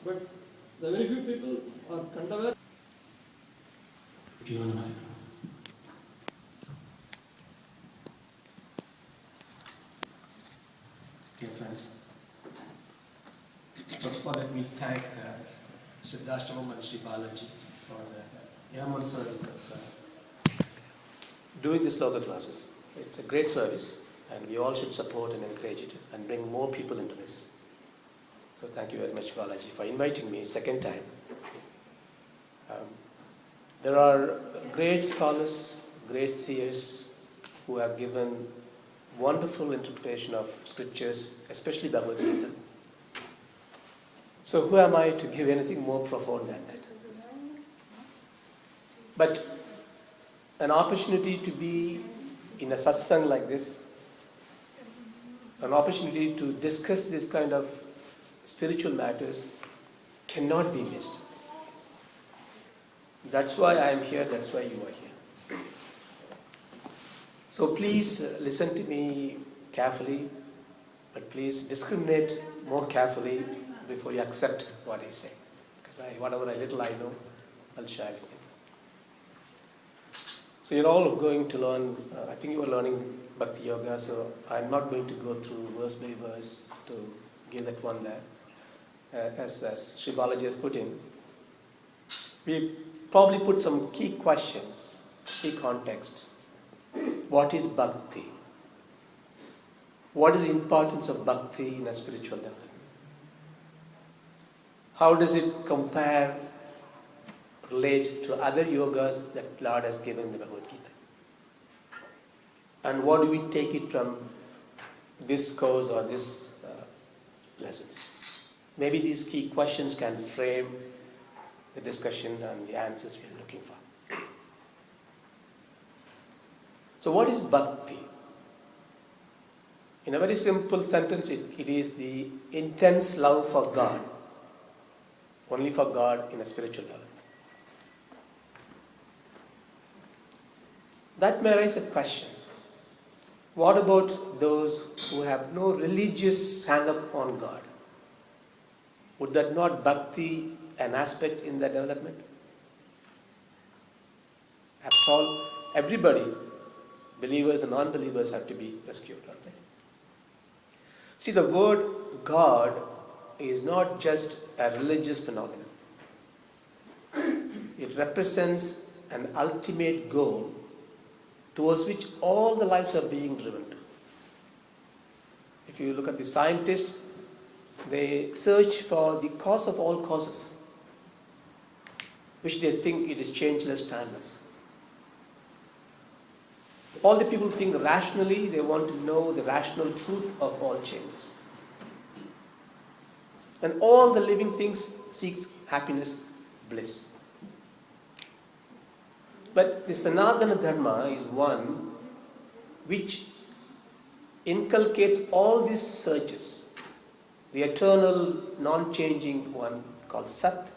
but the very few people are aware. Dear friends, first of all, let me thank Siddhashtama and Sri Balaji for the Yaman service of doing these local classes. It's a great service, and we all should support and encourage it and bring more people into this. So thank you very much, Balaji, for inviting me second time. There are great scholars, great seers who have given wonderful interpretation of scriptures, especially Bhagavad Gita. So who am I to give anything more profound than that? But an opportunity to be in a satsang like this, an opportunity to discuss this kind of spiritual matters cannot be missed. That's why I am here, that's why you are here. So please listen to me carefully, but please discriminate more carefully before you accept what I say. Because whatever little I know, I'll share with you. So you're all going to learn, I think you are learning Bhakti Yoga, so I'm not going to go through verse by verse to give that one there. As Sri Balaji has put in, we probably put some key questions, key context. What is Bhakti? What is the importance of Bhakti in a spiritual level? How does it compare, relate to other yogas that Lord has given in the Bhagavad Gita? And what do we take it from this course or this lessons? Maybe these key questions can frame the discussion and the answers we are looking for. So what is Bhakti? In a very simple sentence, it is the intense love for God, only for God in a spiritual level. That may raise a question. What about those who have no religious hang-up on God? Would that not Bhakti an aspect in their development? After all, everybody, believers and non-believers, have to be rescued, aren't they? See, the word God is not just a religious phenomenon. It represents an ultimate goal towards which all the lives are being driven to. If you look at the scientists, they search for the cause of all causes, which they think it is changeless, timeless. All the people think rationally, they want to know the rational truth of all changes. And all the living things seek happiness, bliss. But the Sanatana Dharma is one which inculcates all these searches. The eternal, non-changing one called Sat,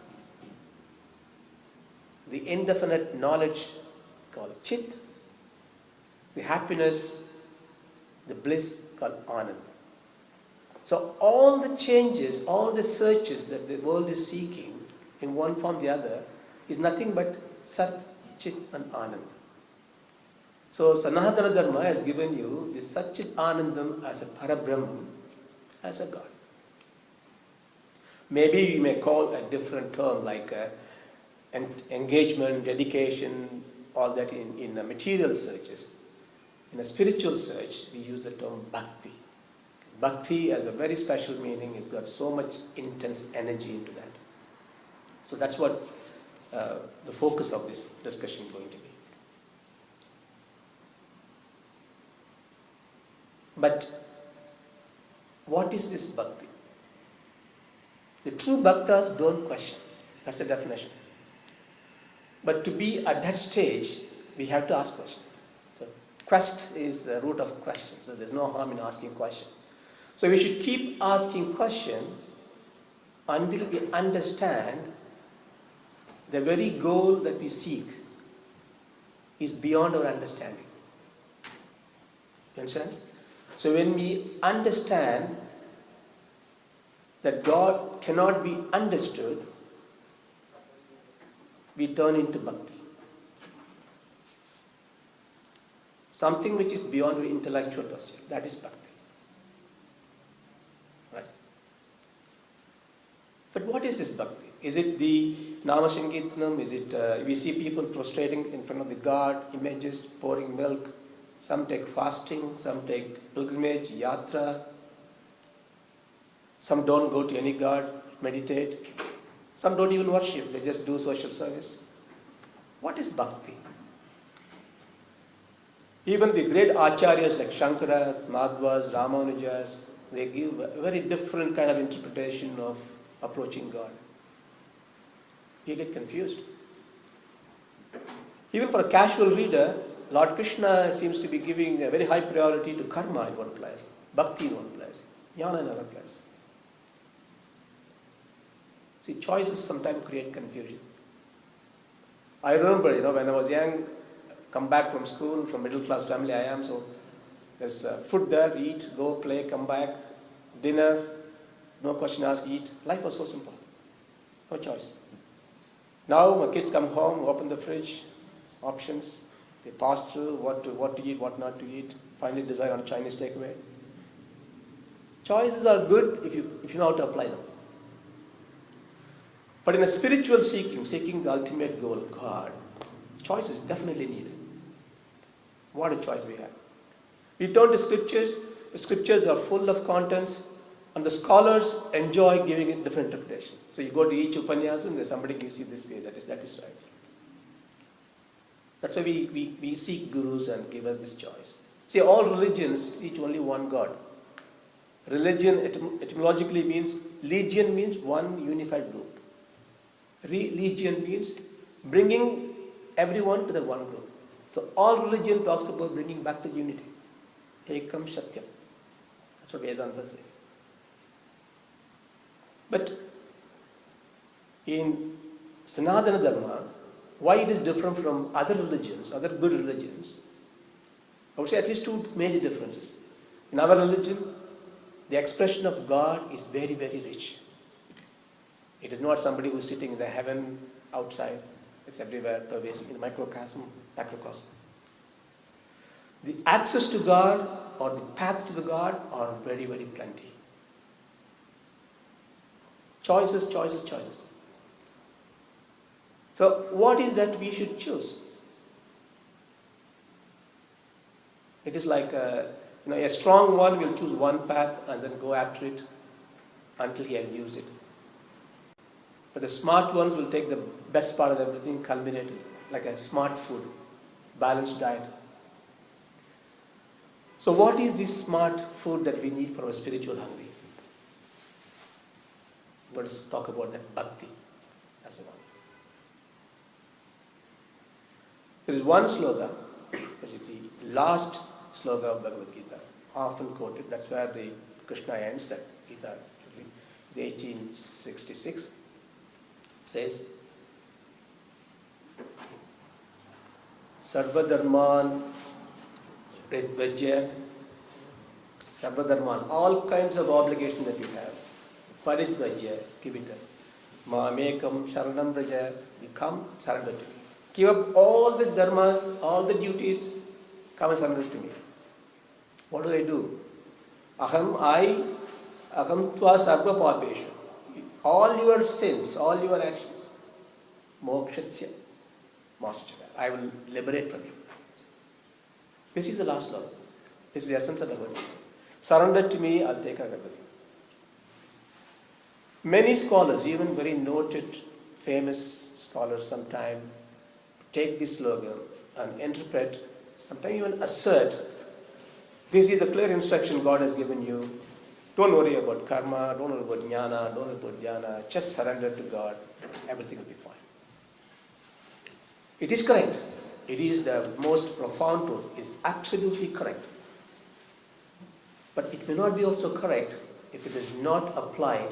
the indefinite knowledge called Chit, the happiness, the bliss called Anand. So all the changes, all the searches that the world is seeking in one form or the other is nothing but Sat, Chit and Anand. So Sanatana Dharma has given you this Sat Chit Anandam as a Parabrahman, as a God. Maybe you may call a different term like engagement, dedication, all that in material searches. In a spiritual search, we use the term Bhakti. Bhakti has a very special meaning. It's got so much intense energy into that. So that's what the focus of this discussion is going to be. But what is this Bhakti? The true Bhaktas don't question. That's the definition. But to be at that stage, we have to ask questions. So quest is the root of question. So there's no harm in asking question. So we should keep asking question until we understand the very goal that we seek is beyond our understanding. You understand? So when we understand that God cannot be understood, we turn into bhakti. Something which is beyond the intellectual pursuit, that is bhakti. Right? But what is this bhakti? Is it the Nama Sankirtanam? Is it, we see people prostrating in front of the god, images, pouring milk. Some take fasting, some take pilgrimage, yatra. Some don't go to any god, meditate. Some don't even worship, they just do social service. What is bhakti? Even the great acharyas like Shankaras, Madhvas, Ramanujas, they give a very different kind of interpretation of approaching God. You get confused. Even for a casual reader, Lord Krishna seems to be giving a very high priority to karma in one place, bhakti in one place, jnana in another place. See, choices sometimes create confusion. I remember, when I was young, come back from school, from middle class family I am, so there's food there, eat, go, play, come back, dinner, no question asked, eat. Life was so simple. No choice. Now my kids come home, open the fridge, options, they pass through what to eat, what not to eat, finally decide on a Chinese takeaway. Choices are good if you know how to apply them. But in a spiritual seeking the ultimate goal, God, choice is definitely needed. What a choice we have. We turn to scriptures, the scriptures are full of contents, and the scholars enjoy giving it different interpretation. So you go to each Upanyasam, and somebody gives you this way, that is right. That's why we seek gurus and give us this choice. See, all religions teach only one God. Religion etymologically means, legion means one unified group. Religion means bringing everyone to the one group. So all religion talks about bringing back to unity. Ekam Satyam. That's what Vedanta says. But in Sanatana Dharma, why it is different from other religions, other good religions, I would say at least two major differences. In our religion, the expression of God is very, very rich. It is not somebody who is sitting in the heaven outside. It's everywhere, pervasive, in the microcosm, macrocosm. The access to God or the path to the God are very, very plenty. Choices, choices, choices. So what is that we should choose? It is like a strong one will choose one path and then go after it until he can use it. But the smart ones will take the best part of everything, culminate it, like a smart food, balanced diet. So what is this smart food that we need for our spiritual hunger? Let us talk about that bhakti as a one. There is one sloka, which is the last sloka of Bhagavad Gita, often quoted. That's where the Krishna ends that Gita. It's 1866. Says, Sarvadharman Pridvajya, Sarvadharman, all kinds of obligation that you have, Paridvajya, give it up. Mamekam Sharanam Braja, you come, surrender to me. Give up all the dharmas, all the duties, come and surrender to me. What do? Aham tva sarva papesha. All your sins, all your actions, mokshasya, I will liberate from you. This is the last law. This is the essence of the word. Surrender to me, I'll take care of everything. Many scholars, even very noted, famous scholars, sometimes take this slogan and interpret, sometimes even assert, this is a clear instruction God has given you. Don't worry about karma, don't worry about jnana, don't worry about dhyana, just surrender to God, everything will be fine. It is correct. It is the most profound truth. It is absolutely correct. But it may not be also correct if it is not applied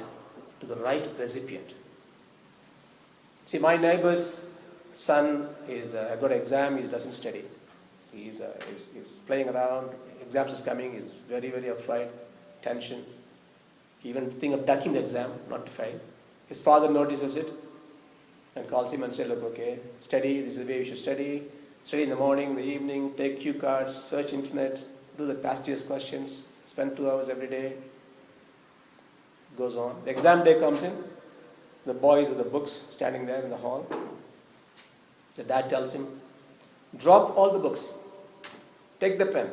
to the right recipient. See, my neighbor's son got an exam, he doesn't study. He's playing around, exams is coming, he's very, very afraid, tension. even think of ducking the exam, not to fail. His father notices it and calls him and says, look, okay, study, this is the way you should study. Study in the morning, in the evening, take cue cards, search internet, do the past year's questions, spend 2 hours every day. Goes on. The exam day comes in, the boys with the books standing there in the hall. The dad tells him, drop all the books, take the pen,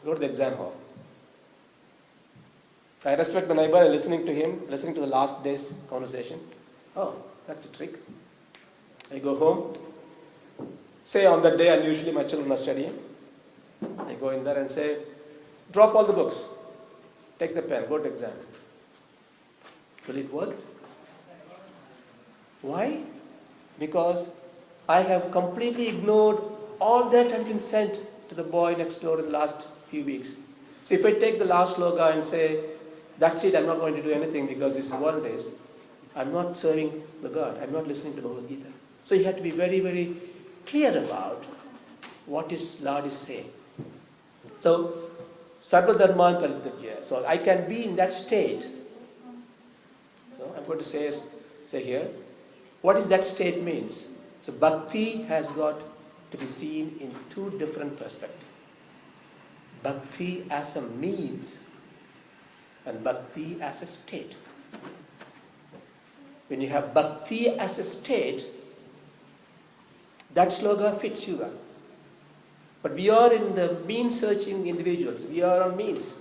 go to the exam hall. I respect the neighbor, listening to him, listening to the last day's conversation. Oh, that's a trick. I go home. Say on that day, unusually my children are studying. I go in there and say, drop all the books. Take the pen, go to exam. Will it work? Why? Because I have completely ignored all that had been sent to the boy next door in the last few weeks. So if I take the last sloga and say, that's it, I'm not going to do anything because this is what it is, I'm not serving the God. I'm not listening to Bhagavad Gita. So you have to be very, very clear about what is Lord is saying. So, Sarva Dharman Parityaja. So I can be in that state. So I'm going to say here, what is that state means? So bhakti has got to be seen in two different perspectives. Bhakti as a means and bhakti as a state. When you have bhakti as a state, that sloga fits you well. But we are in the mean-searching individuals. We are on means.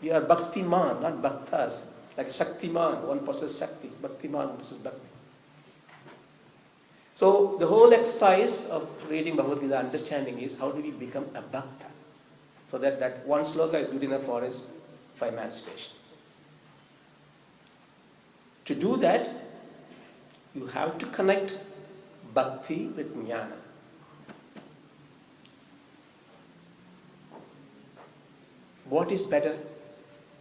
We are bhaktiman, not bhaktas. Like shaktiman, one possesses shakti. Bhaktiman possesses bhakti. So the whole exercise of reading Bhagavad Gita, understanding is how do we become a bhakta? So that one sloka is good enough for us for emancipation. To do that, you have to connect bhakti with jnana. What is better?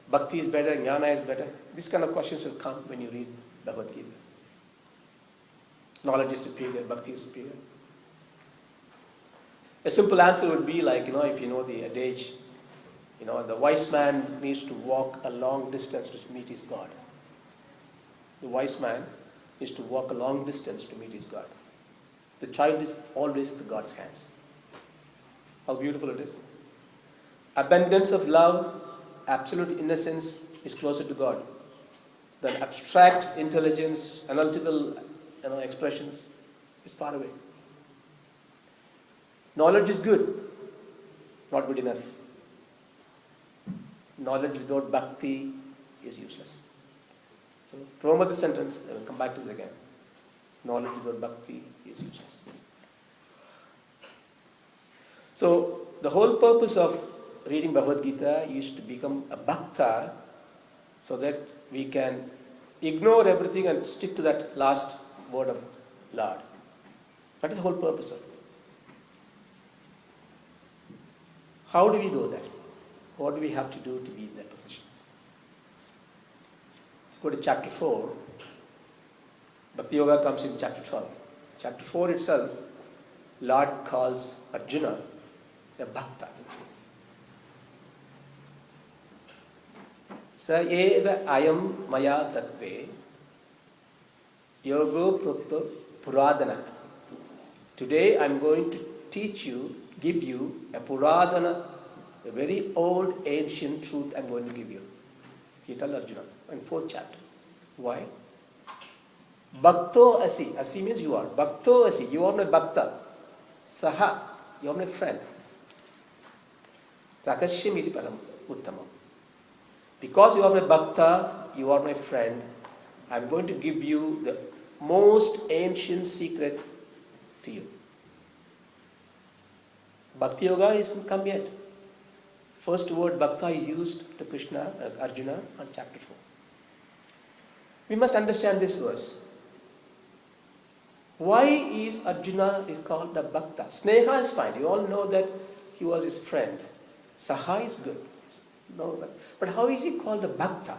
Bhakti is better, jnana is better. These kind of questions will come when you read Bhagavad Gita. Knowledge is superior, bhakti is superior. A simple answer would be like, if you know the adage, the wise man needs to walk a long distance to meet his God. The wise man needs to walk a long distance to meet his God. The child is always in God's hands. How beautiful it is. Abundance of love, absolute innocence is closer to God than abstract intelligence, analytical expressions is far away. Knowledge is good, not good enough. Knowledge without bhakti is useless. So remember this sentence, I will come back to this again. Knowledge without bhakti is useless. So the whole purpose of reading Bhagavad Gita is to become a bhakta so that we can ignore everything and stick to that last word of Lord. That is the whole purpose of it. How do we do that? What do we have to do to be in that position? Go to chapter 4. Bhakti Yoga comes in chapter 12. Chapter 4 itself, Lord calls Arjuna a bhakta. Sa eva ayam maya tattve yogo prukto puradana. Today I am going to give you a puradana, a very old ancient truth I am going to give you. He tells Arjuna in 4th chapter. Why? Bhakto asi. Asi means you are. Bhakto asi. You are my bhakta. Saha. You are my friend. Rakashyam iti param uttamam. Because you are my bhakta, you are my friend, I am going to give you the most ancient secret to you. Bhakti Yoga isn't come yet. First word bhakta is used to Arjuna on chapter 4. We must understand this verse. Why is Arjuna called a bhakta? Sneha is fine. You all know that he was his friend. Saha is good. No, but how is he called a bhakta?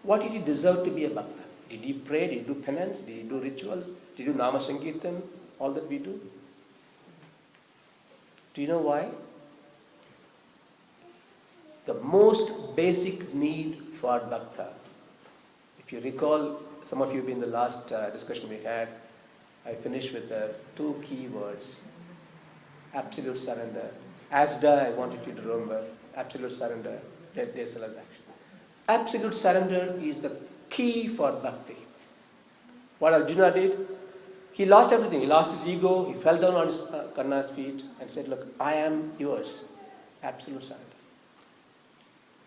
What did he deserve to be a bhakta? Did he pray? Did he do penance? Did he do rituals? Did he do nama sankirtan? All that we do? Do you know why? The most basic need for bhakta If you recall, some of you in the last discussion we had, I finished with two key words: absolute surrender. Asda, I wanted you to remember, absolute surrender, dead day seller's action. Absolute surrender is the key for bhakti. What Arjuna did, he lost everything. He lost his ego, he fell down on his Karna's feet and said, look, I am yours. Absolute surrender.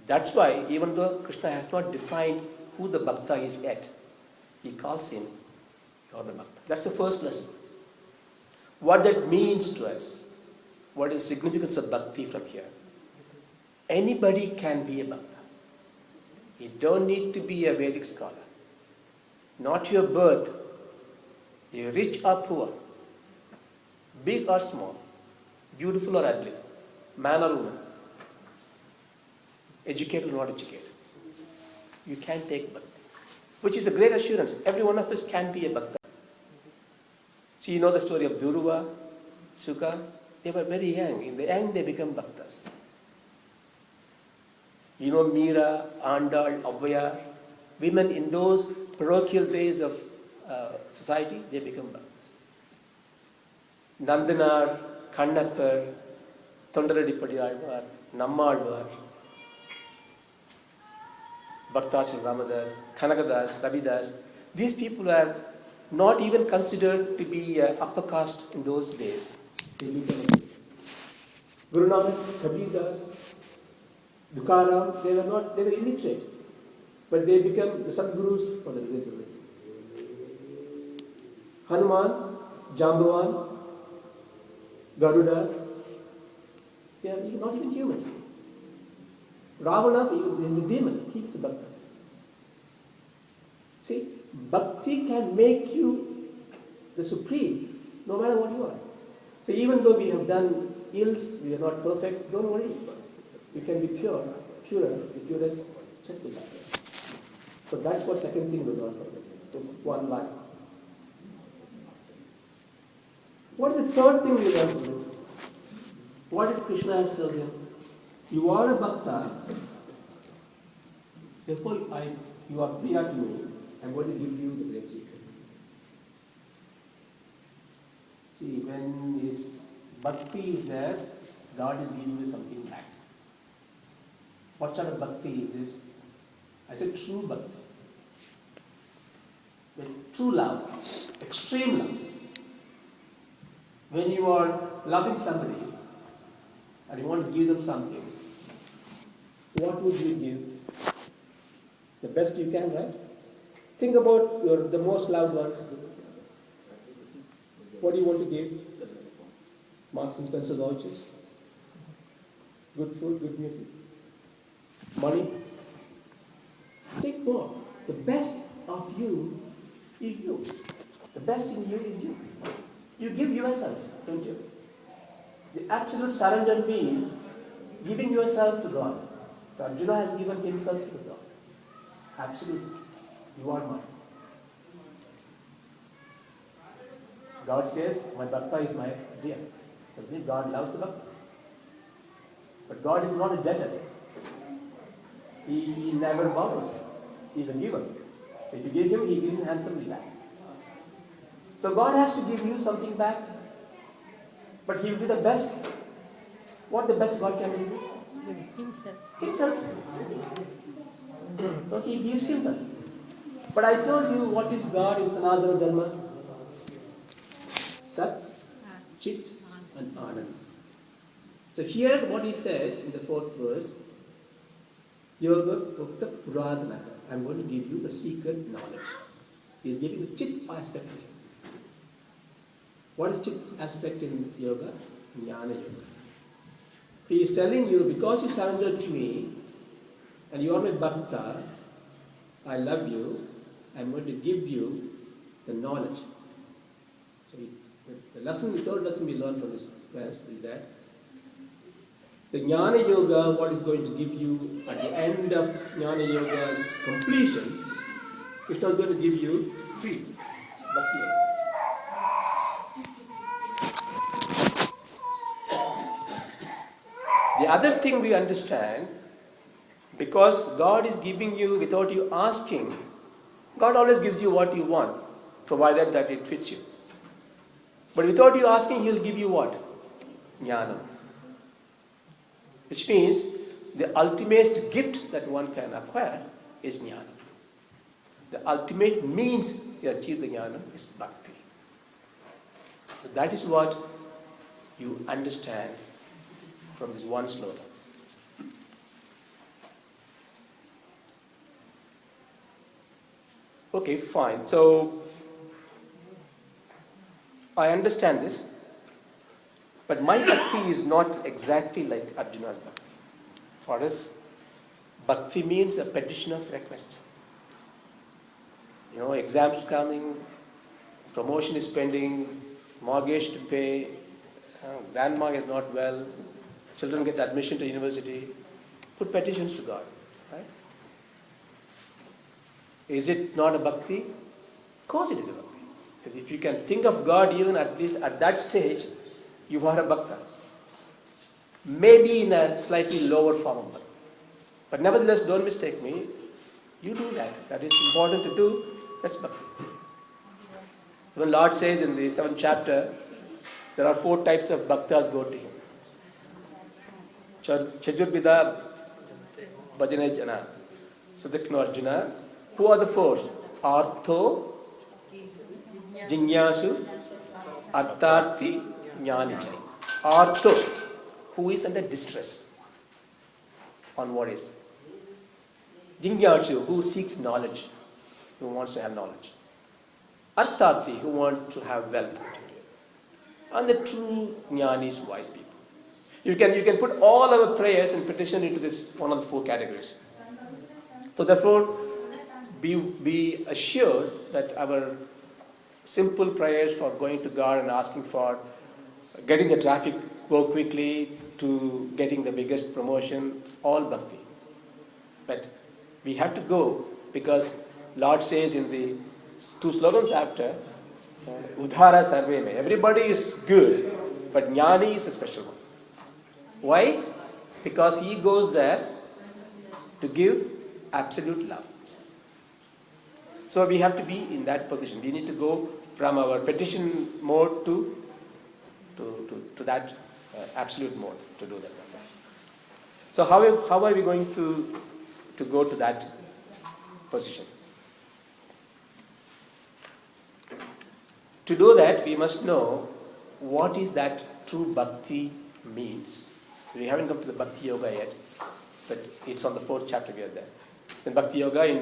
That's why, even though Krishna has not defined who the bhakta is yet, he calls him or the bhakta. That's the first lesson. What that means to us, what is the significance of bhakti from here? Anybody can be a bhakta. You don't need to be a Vedic scholar. Not your birth, you're rich or poor, big or small, beautiful or ugly, man or woman, educated or not educated. You can take bhakti, which is a great assurance. Every one of us can be a bhakta. So you know the story of Duruva, Sukha. They were very young. In the young, they become bhaktas. You know Meera, Andal, Abhaya, women in those parochial days of society, they become bhaktas. Nandanar, Kannappar, Tondaradipadi Alvar, Nammalvar, Bhaktashree Ramadas, Kanakadas, Ravidas, these people are not even considered to be upper caste in those days. They become Guru Nanak, Kabir Das, Tukaram, they were illiterate, but they become the Sadgurus for the religion. Hanuman, Jambavan, Garuda, they are not even humans. Ravana is a demon, he is a bhakta. See, bhakti can make you the supreme, no matter what you are. So even though we have done ills, we are not perfect, don't worry. You can be purer, the purest, just be bhakta. So that's what second thing we learn from this. Just one line. What is the third thing we learn from this? What did Krishna tell him? You are a bhakta, therefore you are priya to me. I'm going to give you the great secret. See, when this bhakti is there, God is giving you something back. What sort of bhakti is this? I said true bhakti. True love, extreme love. When you are loving somebody and you want to give them something, what would you give? The best you can, right? Think about the most loved ones. What do you want to give? Marks and Spencer vouchers? Good food, good music? Money? Think more. The best of you is you. The best in you is you. You give yourself, don't you? The absolute surrender means giving yourself to God. So Arjuna has given himself to God. Absolutely. You are mine. God says, my bhakta is my dear. So God loves the bhakta. But God is not a debtor. He never borrows. He is a giver. So if you give him, he gives you handsomely back. So God has to give you something back, but he will be the best. What the best God can do? Himself. So he gives himself. But I told you what is God in Sanatana Dharma? Sat, Chit and Anand. So here what he said in the fourth verse, Yoga Ukta Puradhanaka. I'm going to give you the secret knowledge. He is giving the Chit aspect. What is Chit aspect in yoga? Jnana Yoga. He is telling you, because you surrendered to me, and you are my bhakta, I love you, I'm going to give you the knowledge. So the third lesson we learn from this verse is that the Jnana Yoga, what is going to give you at the end of Jnana Yoga's completion, Krishna is going to give you free Bhakti Yoga. The other thing we understand, because God is giving you without you asking, God always gives you what you want, provided that it fits you. But without you asking, He'll give you what? Jnana. Which means the ultimate gift that one can acquire is jnana. The ultimate means to achieve the jnana is bhakti. So that is what you understand from this one slogan. Okay, fine. So I understand this, but my bhakti is not exactly like Arjuna's bhakti. For us, bhakti means a petition of request. Exams coming, promotion is pending, mortgage to pay, grandma is not well, children get admission to university. Put petitions to God, right? Is it not a bhakti? Of course it is a bhakti. Because if you can think of God even at least at that stage, you are a bhakta. Maybe in a slightly lower form of bhakti. But nevertheless, don't mistake me, you do that. That is important to do, that's bhakti. When Lord says in the 7th chapter, there are 4 types of bhaktas go to Him. Chajurbida Bhajane Jana. Sadhakno Arjuna. Who are the 4? Artho, Jinyasu, Artharthi, Jnanichai. Artho, who is under distress. On what is? Jinyasu, who seeks knowledge, who wants to have knowledge. Artharthi, who wants to have wealth. And the true jnanis, wise people. You can put all our prayers and petition into this one of the 4 categories. So therefore, be assured that our simple prayers for going to God and asking for getting the traffic go quickly to getting the biggest promotion, all bhakti. But we have to go because Lord says in the 2 slogans after, Udhara Sarve Me. Everybody is good, but Jnani is a special one. Why? Because he goes there to give absolute love. So we have to be in that position. We need to go from our petition mode to that absolute mode to do that. So how are we going to go to that position? To do that, we must know what is that true bhakti means. So we haven't come to the Bhakti Yoga yet, but it's on the 4th chapter we are there. In Bhakti Yoga, in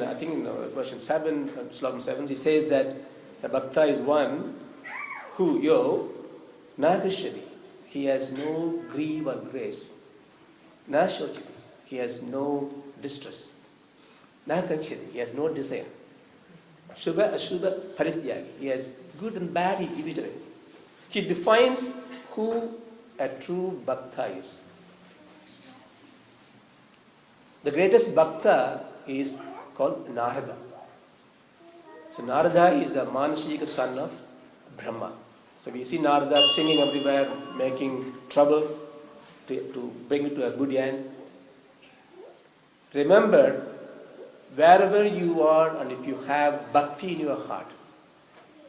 version 7, slogan 7, he says that the bhakta is one who, na krishyati, he has no grief or grace. Na shochati, he has no distress. Na kankshati, he has no desire. Shubha ashubha parityagi, he has good and bad, he divides. He defines who a true bhakta is. The greatest bhakta is called Narada. So Narada is a Manashika son of Brahma. So we see Narada singing everywhere, making trouble to bring it to a good end. Remember, wherever you are and if you have bhakti in your heart,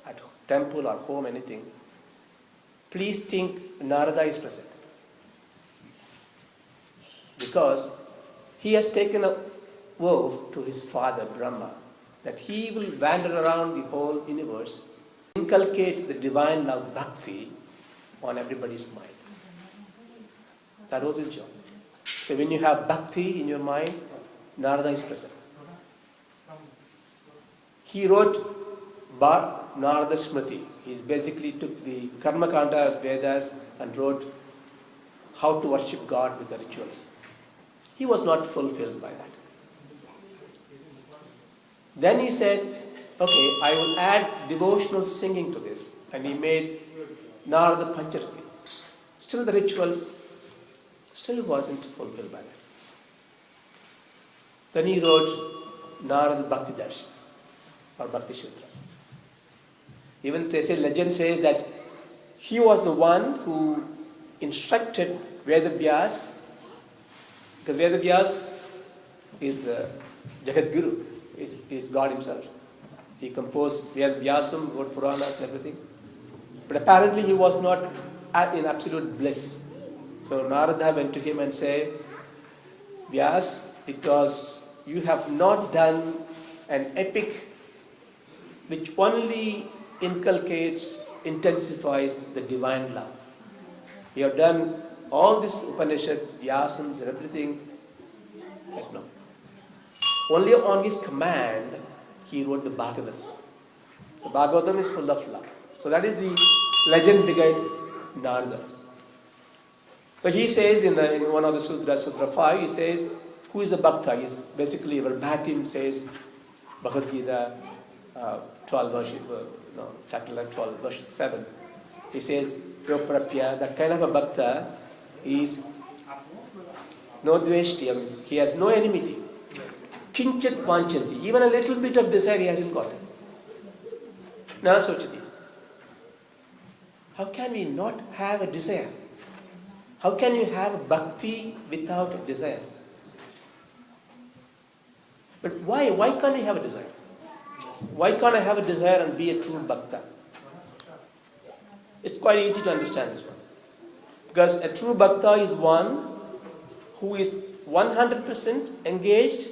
at temple or home, anything, please think Narada is present. Because he has taken a vow to his father Brahma that he will wander around the whole universe, inculcate the divine love bhakti on everybody's mind. That was his job. So when you have bhakti in your mind, Narada is present. He wrote Narada Smriti. He basically took the Karma Kandas, Vedas and wrote how to worship God with the rituals. He was not fulfilled by that. Then he said, okay, I will add devotional singing to this. And he made Narada Pancharati. Still the rituals still wasn't fulfilled by that. Then he wrote Narada Bhakti Darshan or Bhakti Sutra. Even legend says that he was the one who instructed Vedavyas, because Vedavyas is Jagat Guru, is God himself. He composed Vyasam, wrote Puranas and everything. But apparently he was not in absolute bliss. So Narada went to him and said, Vyas, because you have not done an epic which only inculcates, intensifies the divine love. You have done all this Upanishad, Vyasams and everything, but no. Only on his command, he wrote the Bhagavatam. So Bhagavatam is full of love. So that is the legend behind Narada. So he says in one of the sutras, Sutra 5, he says, who is a Bhakta? He basically verbatim says, Bhagavad Gita 12 verse, chapter 12, verse 7. He says, Yoprapya, that kind of a Bhakta is no dveshtiyam, he has no enmity. Kinchat vanchanti, even a little bit of desire he hasn't got. Na sochati. How can we not have a desire? How can you have bhakti without a desire? But why? Why can't we have a desire? Why can't I have a desire and be a true bhakta? It's quite easy to understand this one. Because a true bhakta is one who is 100% engaged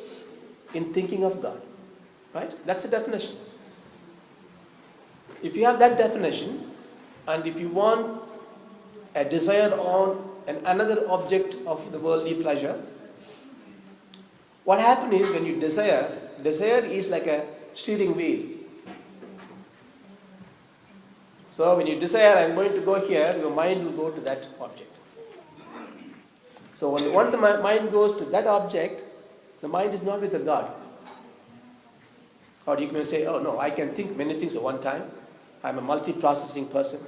in thinking of God. Right? That's the definition. If you have that definition, and if you want a desire on another object of the worldly pleasure, what happens is when you desire is like a steering wheel. So when you desire, I'm going to go here, your mind will go to that object. So once the mind goes to that object, the mind is not with the God. Or you can say, oh no, I can think many things at one time. I'm a multi-processing person.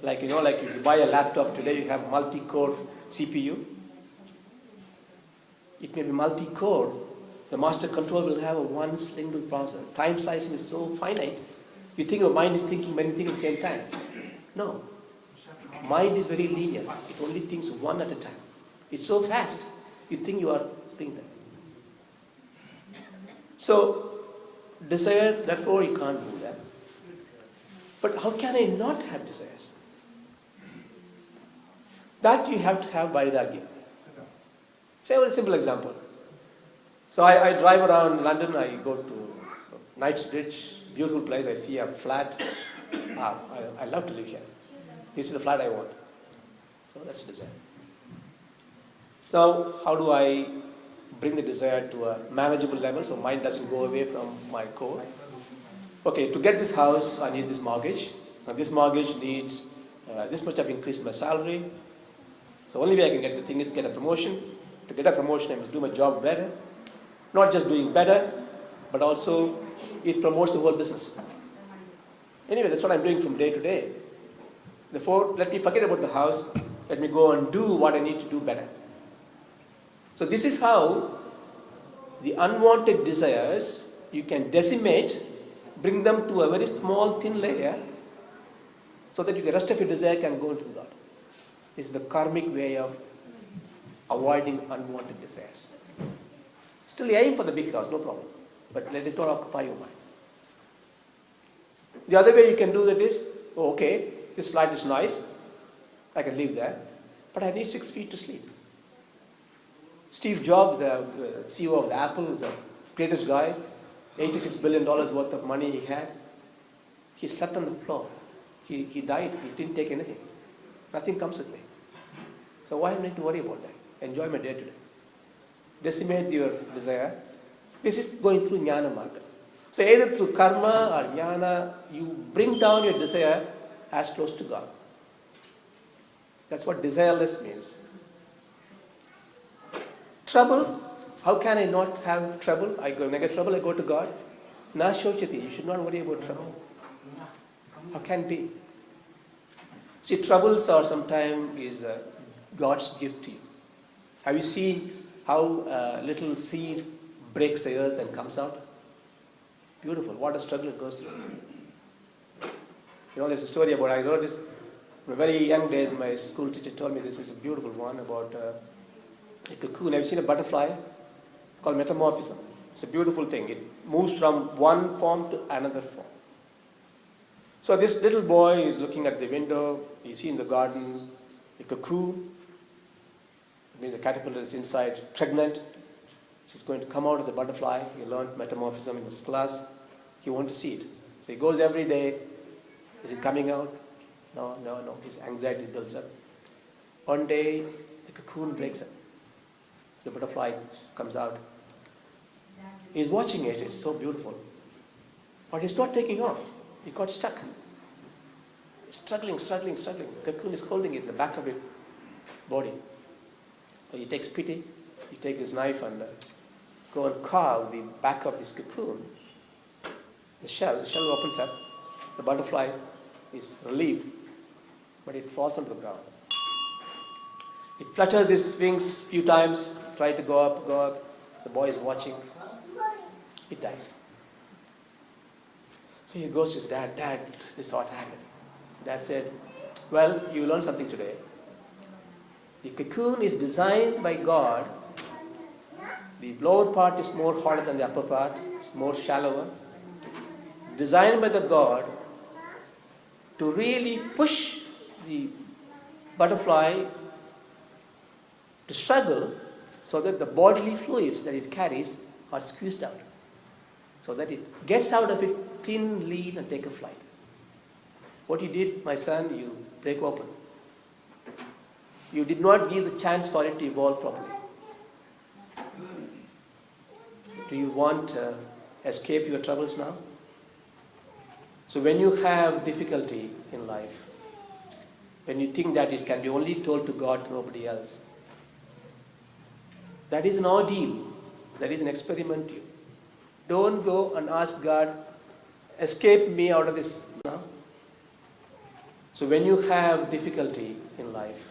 Like if you buy a laptop today, you have multi-core CPU. It may be multi-core. The master control will have a one single processor. Time slicing is so finite. You think your mind is thinking many things at the same time. No. Mind is very linear. It only thinks one at a time. It's so fast. You think you are doing that. So, desire, therefore you can't do that. But how can I not have desires? That you have to have vairagya. Say a simple example. So I drive around London, I go to Knightsbridge, beautiful place, I see a flat. I love to live here. This is the flat I want. So that's desire. Now, how do I bring the desire to a manageable level so mind doesn't go away from my core? Okay, to get this house, I need this mortgage. Now this mortgage needs this much of increase in my salary. So only way I can get the thing is to get a promotion. To get a promotion, I must do my job better. Not just doing better, but also it promotes the whole business. Anyway, that's what I'm doing from day to day. Therefore, let me forget about the house. Let me go and do what I need to do better. So this is how the unwanted desires, you can decimate, bring them to a very small, thin layer, so that the rest of your desire can go into God. This is the karmic way of avoiding unwanted desires. Still aim for the big house, no problem. But let it not occupy your mind. The other way you can do that is, oh, okay, this flat is nice, I can live there, but I need 6 feet to sleep. Steve Jobs, the CEO of Apple, is the greatest guy, $86 billion worth of money he had. He slept on the floor. He died, he didn't take anything. Nothing comes with me. So why am I need to worry about that? Enjoy my day to day. Decimate your desire. This is going through jnana marga. So either through karma or jnana, you bring down your desire as close to God. That's what desireless means. Trouble, how can I not have trouble? When I get trouble, I go to God. Na shochati, you should not worry about trouble. How can it be? See, troubles are sometimes God's gift to you. Have you seen how a little seed breaks the earth and comes out? Beautiful. What a struggle it goes through. There's a story about, I wrote this, in very young days, my school teacher told me this is a beautiful one about a cocoon. Have you seen a butterfly? Called metamorphism. It's a beautiful thing. It moves from one form to another form. So this little boy is looking at the window. You see in the garden a cocoon. It means the caterpillar is inside, pregnant. She's going to come out as a butterfly. He learned metamorphism in this class. He wants to see it. So he goes every day. Is it coming out? No. His anxiety builds up. One day, the cocoon breaks up. The butterfly comes out. He's watching it. It's so beautiful. But it's not taking off. He got stuck. It's struggling. The cocoon is holding it in the back of its body. So he takes pity. He takes his knife and go and carve the back of this cocoon. The shell opens up. The butterfly is relieved, but it falls onto the ground. It flutters its wings a few times, try to go up. The boy is watching. It dies. So he goes to his dad. Dad, this is what happened. Dad said, well, you learned something today. The cocoon is designed by God. The lower part is more harder than the upper part. It's more shallower. Designed by the God to really push the butterfly to struggle so that the bodily fluids that it carries are squeezed out. So that it gets out of its thin lead and take a flight. What you did, my son, you break open. You did not give the chance for it to evolve properly. Do you want to escape your troubles now? So when you have difficulty in life, when you think that it can be only told to God, to nobody else, that is an ordeal. That is an experiment. Don't go and ask God, escape me out of this now. So when you have difficulty in life,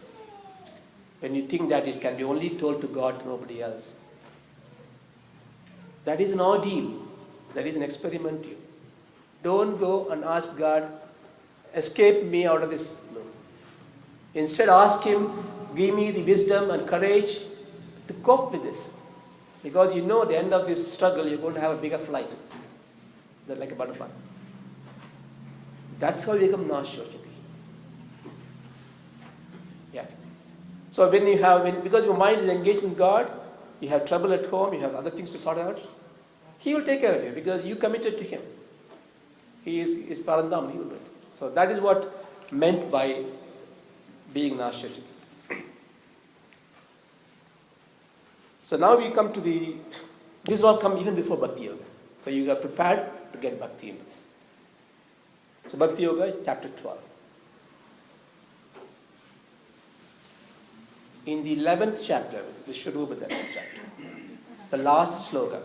when you think that it can be only told to God, to nobody else, that is an ordeal. That is an experiment. Don't go and ask God, escape me out of this. No. Instead, ask Him, give me the wisdom and courage to cope with this. Because you know at the end of this struggle, you're going to have a bigger flight. Like a butterfly. That's how you become Nashyochati. Yeah. So because your mind is engaged in God, you have trouble at home, you have other things to sort out, He will take care of you because you committed to Him. He is Parandam, He will do it. So that is what meant by being Nashyochati. So now we come to this all come even before Bhakti Yoga. So you are prepared to get Bhakti in this. So Bhakti Yoga, chapter 12. In the 11th chapter, the Shurubhadana chapter, the last sloka,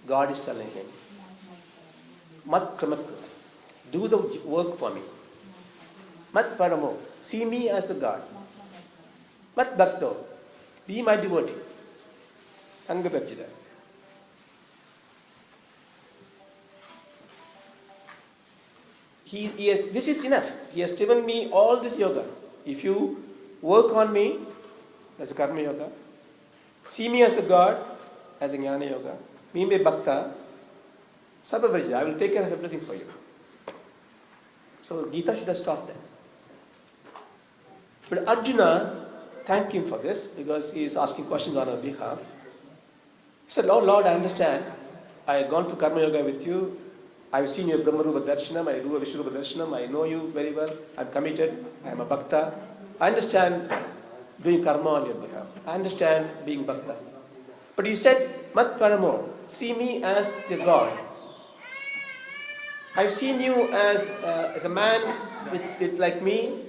God is telling him, Mat kramat, do the work for me. Mat paramo, see me as the God. Mat bhakto, be my devotee. Sangha Parjita. This is enough. He has given me all this yoga. If you work on me as a karma yoga, see me as the God, as a jnana yoga, me me bhakta, sabha Parjita, I will take care of everything for you. So Gita should have stopped there. But Arjuna thanked him for this because he is asking questions on our behalf. He said, Lord, I understand. I have gone to Karma Yoga with you. I have seen your Brahma Rupa Darshanam. I do a Vishnu Rupa Darshanam. I know you very well. I am committed. I am a Bhakta. I understand doing karma on your behalf. I understand being Bhakta. But you said, Mat Paramo, see me as the God. I have seen you as a man with like me.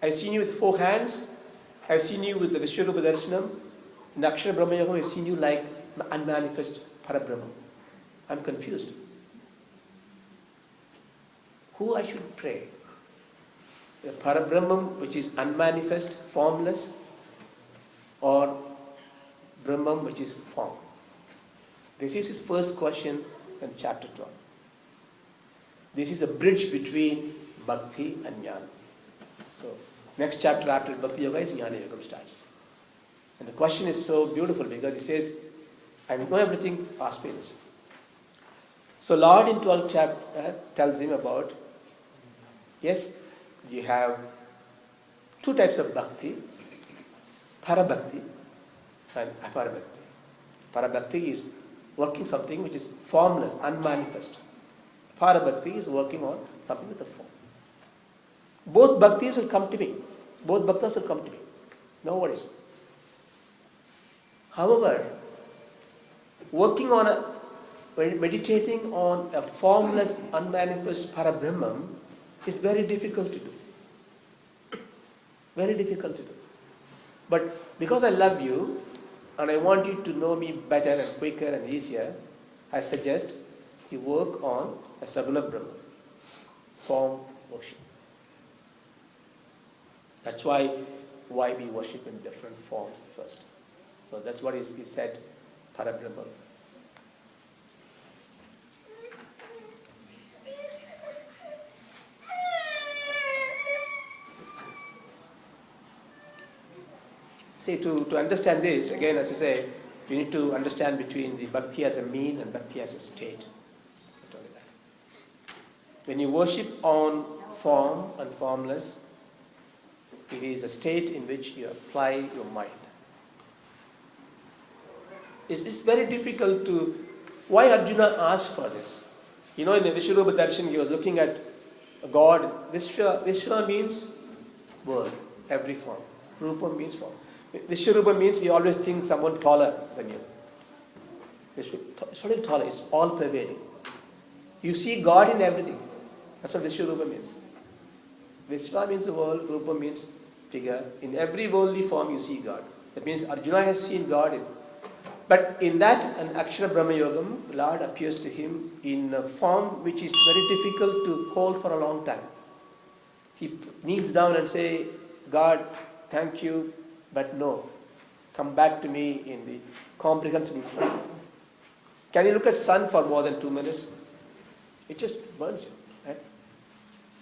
I have seen you with 4 hands. I have seen you with the Vishwarupa Darshanam. In Akshara Brahma Yoga, I have seen you like unmanifest Parabrahma. I am confused. Who I should pray? The Parabrahman which is unmanifest, formless, or Brahman which is form? This is his first question in chapter 12. This is a bridge between Bhakti and Jnana. So, next chapter after Bhakti Yoga is Jnana Yoga starts. And the question is so beautiful because he says, I know everything, ask me this. So Lord in 12th chapter tells him about, yes, you have two types of bhakti, parabhakti and aparabhakti. Parabhakti is working something which is formless, unmanifest. Parabhakti is working on something with a form. Both bhaktis will come to me. Both bhaktas will come to me. No worries. However, meditating on a formless, unmanifest Parabrahman is very difficult to do. Very difficult to do. But because I love you and I want you to know me better and quicker and easier, I suggest you work on a Saguna Brahman, form worship. That's why we worship in different forms first. So that's what is said, Parabrahman. See, to understand this, again, as I say, you need to understand between the bhakti as a mean and bhakti as a state. When you worship on form and formless, it is a state in which you apply your mind. It's very difficult to... Why Arjuna asked for this? You know, in the Vishwarupa Darshan, he was looking at God. Vishwa means world, every form. Rupa means form. Vishwarupa means we always think someone taller than you. It's not even taller, it's all pervading. You see God in everything. That's what Vishwarupa means. Vishwa means the world, Rupa means figure. In every worldly form you see God. That means Arjuna has seen God in. But in that, an Akshara Brahma Yogam, Lord appears to him in a form which is very difficult to hold for a long time. He kneels down and says, God, thank you, but no. Come back to me in the comprehensible form. Can you look at sun for more than 2 minutes? It just burns you. Right?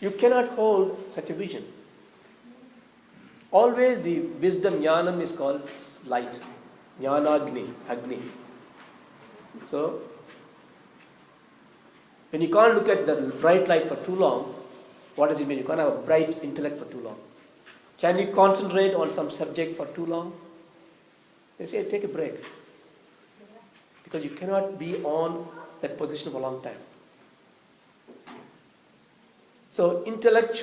You cannot hold such a vision. Always the wisdom, jnanam, is called light. Jnanagni, Agni. So, when you can't look at the bright light for too long, what does it mean? You can't have a bright intellect for too long. Can you concentrate on some subject for too long? They say, take a break. Because you cannot be on that position for a long time. So, intellect,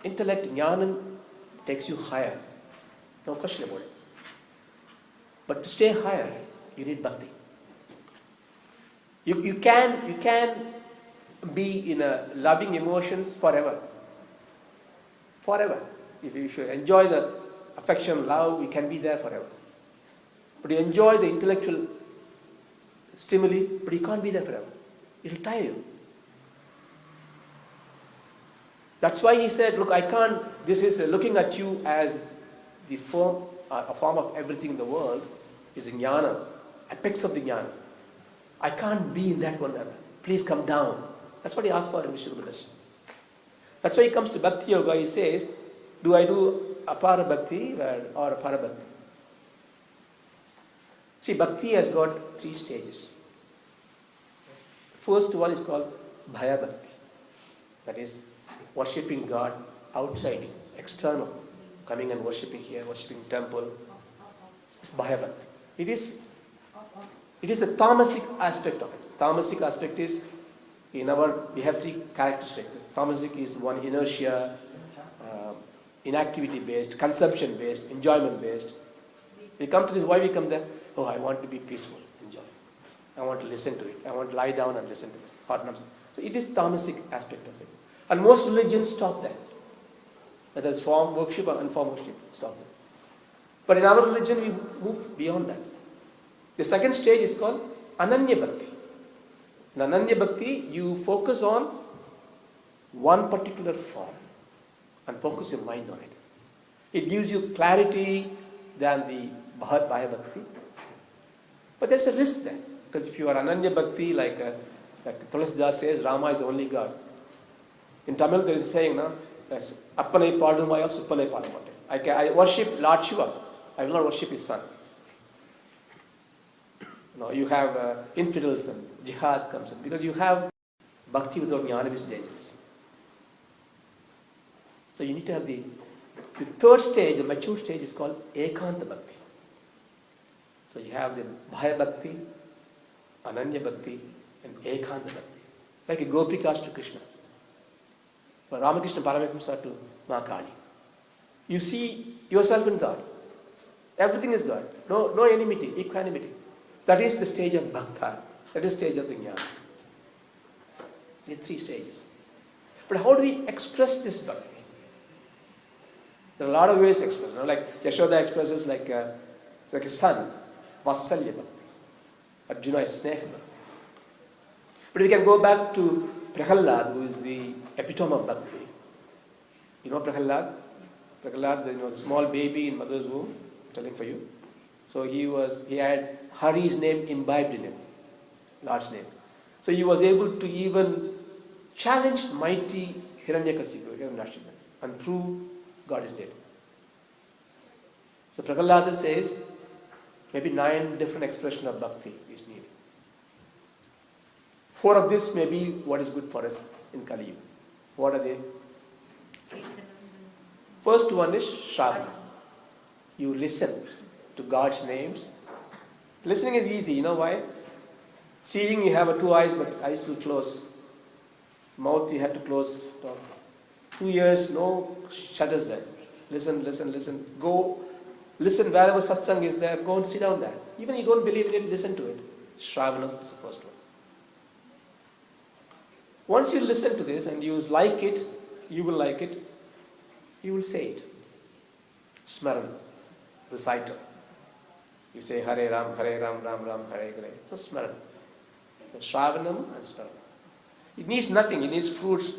jnanam, takes you higher. No question about it. But to stay higher, you need bhakti. You can be in a loving emotions forever. Forever. If you enjoy the affection, love, you can be there forever. But you enjoy the intellectual stimuli, but you can't be there forever. It will tire you. That's why he said, look, I can't, this is looking at you as the form, a form of everything in the world, is jnana, apex of the jnana. I can't be in that one level. Please come down. That's what he asked for in Vishwarupa Darshan. That's why he comes to Bhakti Yoga, he says, do I do apara bhakti or apara bhakti? See, bhakti has got 3 stages. First one is called bhaya bhakti. That is, worshipping God outside, external. Coming and worshipping here, worshipping temple. It's bhaya bhakti. It is the tamasic aspect of it. Tamasic aspect is, we have 3 characteristics. Tamasic is one, inertia, inactivity based, consumption based, enjoyment based. We come to this, why we come there? Oh, I want to be peaceful, enjoy. I want to listen to it. I want to lie down and listen to it. So it is tamasic aspect of it. And most religions stop there. Whether it's form worship or unformed worship, stop there. But in our religion, we move beyond that. The second stage is called Ananya Bhakti. In Ananya Bhakti, you focus on one particular form and focus your mind on it. It gives you clarity than the Bhaya Bhakti. But there's a risk there. Because if you are Ananya Bhakti, like Tulsidas says, Rama is the only God. In Tamil, there is a saying, that's Appanai Padumaya, Suppanai Padumate. I worship Lord Shiva. I will not worship his son. No, you have infidels and jihad comes in. Because you have bhakti without jnana is dangerous. So you need to have the third stage, the mature stage is called ekanta bhakti. So you have the bhaya bhakti, ananya bhakti, and ekanta bhakti. Like a gopikas to Krishna. But Ramakrishna Paramahamsa to Ma Kali. You see yourself in God. Everything is God. No enmity, equanimity. That is the stage of bhakta. That is the stage of the jnana. There are 3 stages. But how do we express this bhakti? There are a lot of ways to express. Like Yashoda expresses like a son, Vasalya bhakti. Arjuna is Sneha bhakti. But we can go back to Prahalad, who is the epitome of bhakti. You know Prahalad? Prahalad, the small baby in mother's womb, I'm telling for you. So he had Hari's name imbibed in him, Lord's name. So he was able to even challenge mighty Hiranyakasipu, Hiranyashipu, and prove God is dead. So Prahalada says maybe 9 different expressions of bhakti is needed. 4 of this may be what is good for us in Kali Yuga. What are they? First one is Shravana. You listen to God's names. Listening is easy. You know why? Seeing, you have 2 eyes, but eyes will close. Mouth you have to close. 2 ears, no shutters there. Listen. Go listen wherever satsang is there. Go and sit down there. Even you don't believe in it, listen to it. Shravana is the first one. Once you listen to this and you like it, you will like it, you will say it. Smaran, reciter. You say Hare Ram, Ram Ram, Hare Hare. So Smaran. So Shravanam and Smaran. It needs nothing. It needs fruits,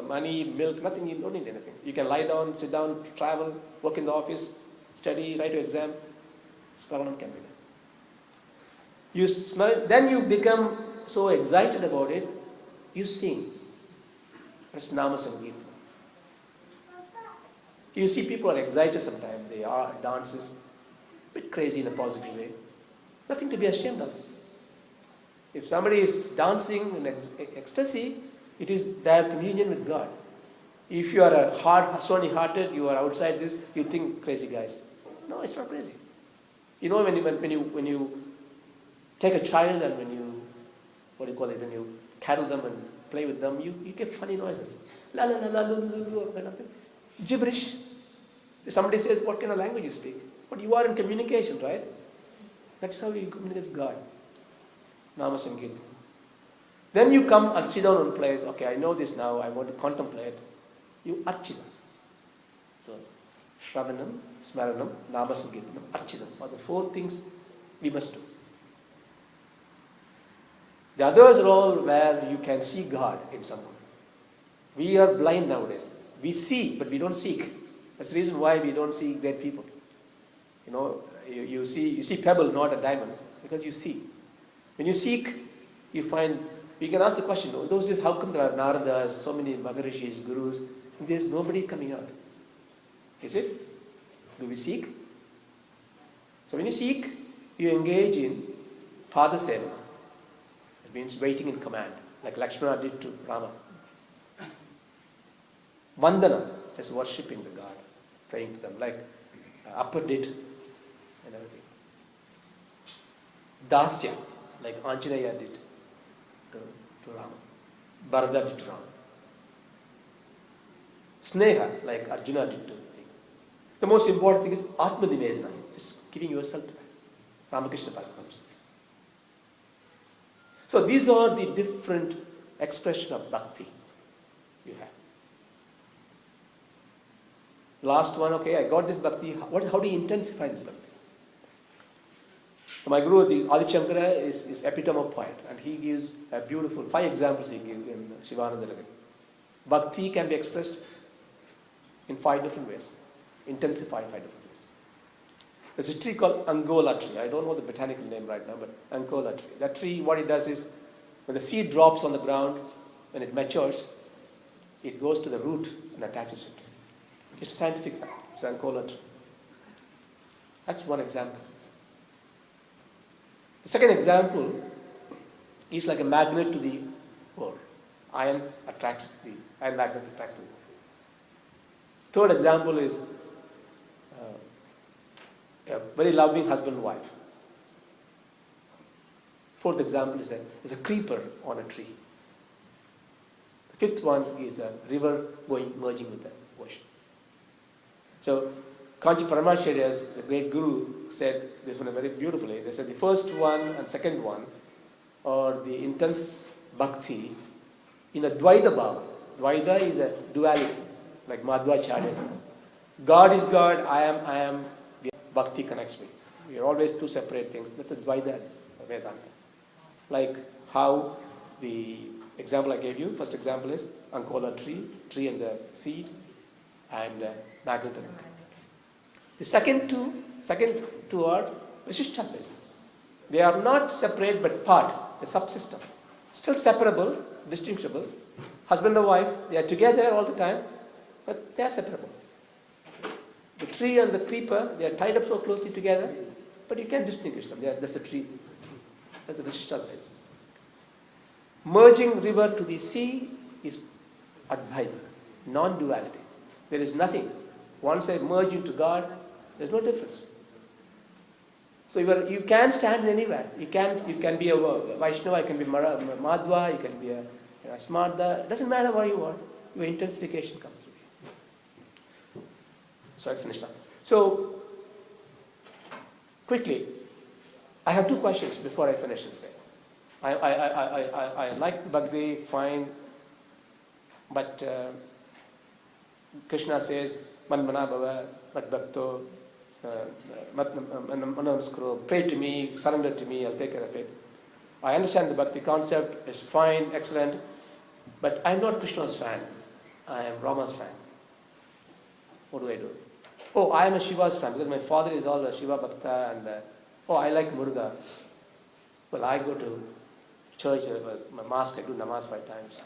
money, milk, nothing. You don't need anything. You can lie down, sit down, travel, work in the office, study, write your exam. Smaranam can be done. You smell, then you become so excited about it, you sing. That's Nama Sangeeta. You see people are excited sometimes. They are dances, a bit crazy in a positive way. Nothing to be ashamed of. If somebody is dancing in ecstasy, it is their communion with God. If you are a stony-hearted, you are outside this, you think crazy guys. No, it's not crazy. You know when you take a child and when you, when you cattle them and play with them, you get funny noises. La la la la la la kind of thing. Gibberish. Somebody says, what kind of language you speak? But you are in communication, right? That's how you communicate with God. Nama Sangeeta. Then you come and sit down on place. Okay, I know this now. I want to contemplate. You archita. So, Shravanam, Smaranam, Nama Sangeetanam, Architam are the 4 things we must do. The others are all where you can see God in someone. We are blind nowadays. We see, but we don't seek. That's the reason why we don't see great people. You know, you see pebble, not a diamond, because you see. When you seek, you find. We can ask the question: in those days, how come there are Naradas, so many Maharishis, Gurus, and there's nobody coming out? Is it? Do we seek? So when you seek, you engage in Pada Seva. It means waiting in command, like Lakshmana did to Rama. Vandana, just worshipping the God, praying to them, like Appa did and everything. Dasya, like Anjaneya did to Rama. Bharata did to Rama. Sneha, like Arjuna did to him. The most important thing is Atma Nivedana, just giving yourself to that. Ramakrishna Paramahamsa. So these are the different expressions of bhakti you have. Last one, okay, I got this bhakti. How do you intensify this bhakti? So my guru, the Adi Shankara, is epitome of poet, and he gives a beautiful 5 examples he gives in Shivananda Lagari. Bhakti can be expressed in 5 different ways, intensified 5 different ways. There's a tree called Angola tree. I don't know the botanical name right now, but Angola tree. That tree, what it does is, when the seed drops on the ground, when it matures, it goes to the root and attaches it. It's a scientific fact. It's Angola tree. That's one example. The second example is like a magnet to the world. Iron magnet attracts the world. Third example is a very loving husband and wife. Fourth example is a creeper on a tree. The fifth one is a river merging with the ocean. So, Kanchi Paramacharya's, the great guru, said this one very beautifully. They said the first one and second one are the intense bhakti in a Dvaita bhava. Dvaita is a duality, like Madhvacharya. God is God, I am, bhakti connects me. We are always two separate things. That's a Dvaita Vedanta. Like how the example I gave you, first example is Ankola tree and the seed, and magnet and magnet. The second two are Vishishta. They are not separate but part, a subsystem. Still separable, distinguishable. Husband and wife, they are together all the time, but they are separable. The tree and the creeper, they are tied up so closely together, but you can't distinguish them. That's a tree. That's a Vishishta. Merging river to the sea is Advaita, non-duality. There is nothing. Once I merge into God, there's no difference. So you can stand anywhere. You can be a Vaishnava, you can be Madhva, you can be a Smartha. It doesn't matter where you are. Your intensification comes through. So I finished now. So quickly, I have two questions before I finish this thing. I like Bhakti, fine, but Krishna says, Man mana bhava, mat bhakto, pray to me, surrender to me, I'll take care of it. I understand the Bhakti concept is fine, excellent, but I'm not Krishna's fan. I am Rama's fan. What do I do? Oh, I am a Shiva's fan because my father is all a Shiva Bhakta, and I like Muruga. Well, I go to church, my mosque, I do namaz 5 times.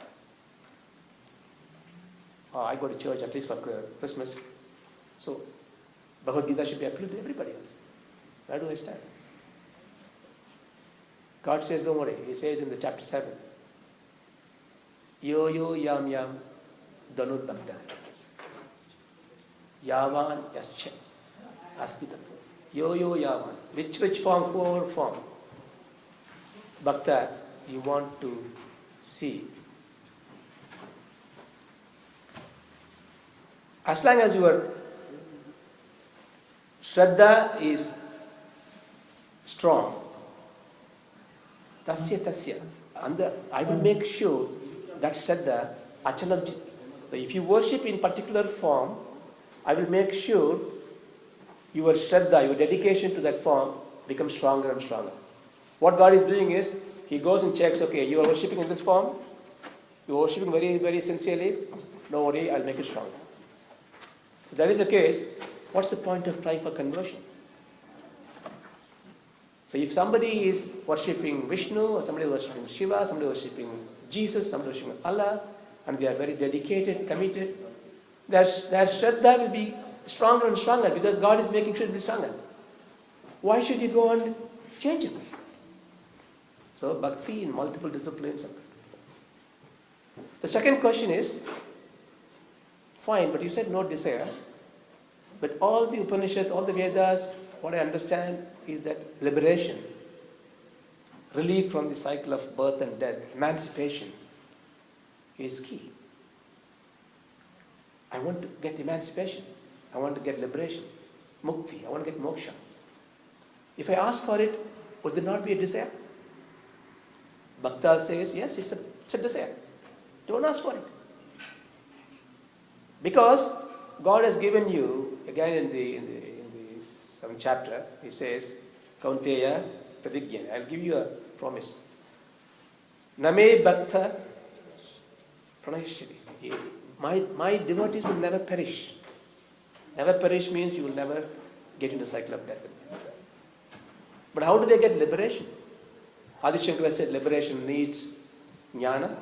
I go to church at least for Christmas. So, Bhagavad Gita should be appealed to everybody else. Where do I stand? God says, don't worry. He says in the chapter 7, Yo yo yam yam danut bhakta. Yavan yascha. Aspita. Yo yo yavan. Which form? Four form. Bhakta, you want to see. As long as your Shraddha is strong, tasya, and I will make sure that Shraddha achalam. So if you worship in particular form, I will make sure your Shraddha, your dedication to that form becomes stronger and stronger. What God is doing is, He goes and checks, okay, you are worshipping in this form, you are worshipping very, very sincerely, don't worry, I'll make it stronger. If that is the case, what's the point of trying for conversion? So if somebody is worshipping Vishnu, or somebody is worshipping Shiva, somebody is worshipping Jesus, somebody is worshipping Allah, and they are very dedicated, committed, their Shraddha will be stronger and stronger because God is making sure it be stronger. Why should you go and change it? So bhakti in multiple disciplines. The second question is, fine, but you said no desire. But all the Upanishads, all the Vedas, what I understand is that liberation, relief from the cycle of birth and death, emancipation is key. I want to get emancipation. I want to get liberation, mukti. I want to get moksha. If I ask for it, would there not be a desire? Bhakta says, yes, it's a desire. Don't ask for it. Because God has given you, again in the 7th chapter, He says, Kaunteya Pradigyan, I'll give you a promise. Name Bhakta Pranayashyati. My devotees will never perish. Never perish means you will never get into the cycle of death. But how do they get liberation? Adi Shankara said liberation needs jnana.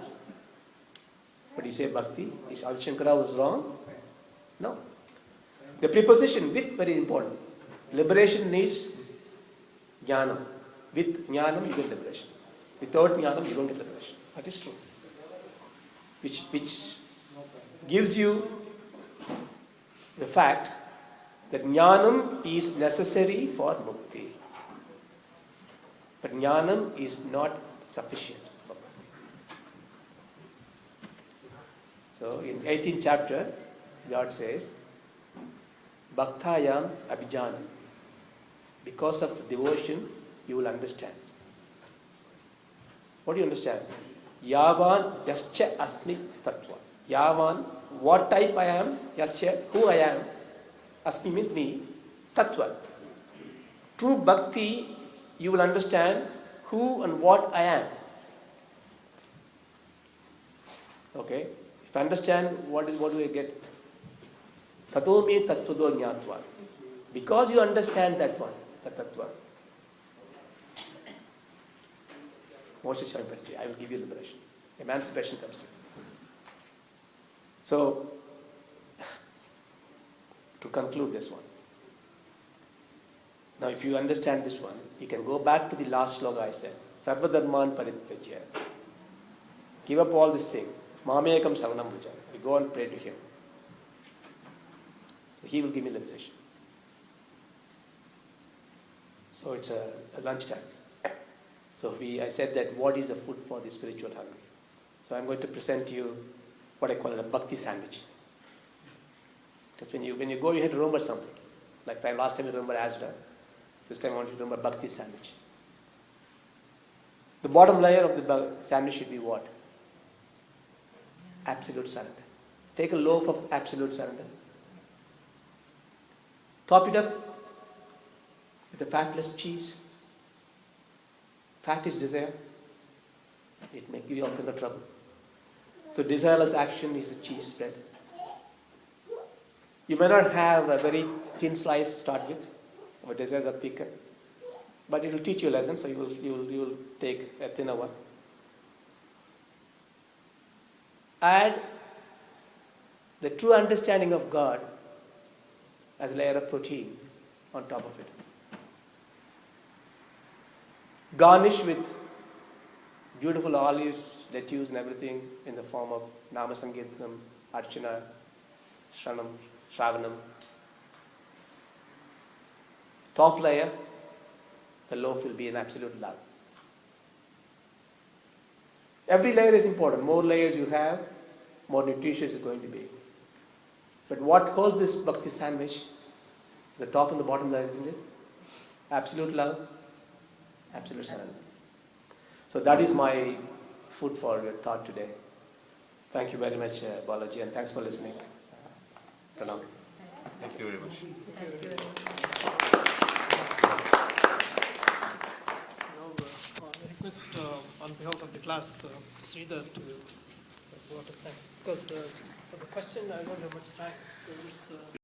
But you say bhakti. Is Adi Shankara was wrong? No. The preposition with very important. Liberation needs jnana. With jnanam you get liberation. Without jnanam you don't get liberation. That is true. Which gives you the fact that jnanam is necessary for mukti. But jnanam is not sufficient for mukti. So in 18th chapter, God says, Bhaktayam abhijanam. Because of devotion, you will understand. What do you understand? Yavan yascha asmi tattva. Yavan, what type I am, yascha, who I am, asmi means me, tattva. True bhakti, you will understand who and what I am. Okay? If I understand what do I get? Tato me tattvado jnatva. Because you understand that one, the tattva. Moshe Shamparji, I will give you liberation. Emancipation comes to you. So, to conclude this one. Now, if you understand this one, you can go back to the last sloka I said. Sarva dharman parityajya. Give up all this thing. Mamekam saranam bhuja. We go and pray to him. He will give me liberation. So it's a lunchtime. So I said that what is the food for the spiritual hunger? So I'm going to present to you what I call a bhakti sandwich. Because when you go, you have to remember something. Like last time you remember Asda. This time I want you to remember bhakti sandwich. The bottom layer of the sandwich should be what? Absolute surrender. Take a loaf of absolute surrender. Top it up with a fatless cheese. Fat is desire. It may give you all kinds of trouble. So desireless action is a cheese spread. You may not have a very thin slice to start with. Our desires are thicker. But it will teach you a lesson, so you will take a thinner one. Add the true understanding of God as a layer of protein on top of it. Garnish with beautiful olives, lettuce and everything in the form of Nama Sankirtanam, Archana, Shranam, Shravanam. Top layer, the loaf will be an absolute love. Every layer is important. More layers you have, more nutritious it's going to be. But what holds this bhakti sandwich is the top and the bottom layer, isn't it? Absolute love, absolute surrender. So that is my food for your thought today. Thank you very much, Balaji, and thanks for listening. Pranam. Thank you very much. Thank you. Now, I request on behalf of the class, Sridhar to go out of time. Because for the question, I don't have much time. So it's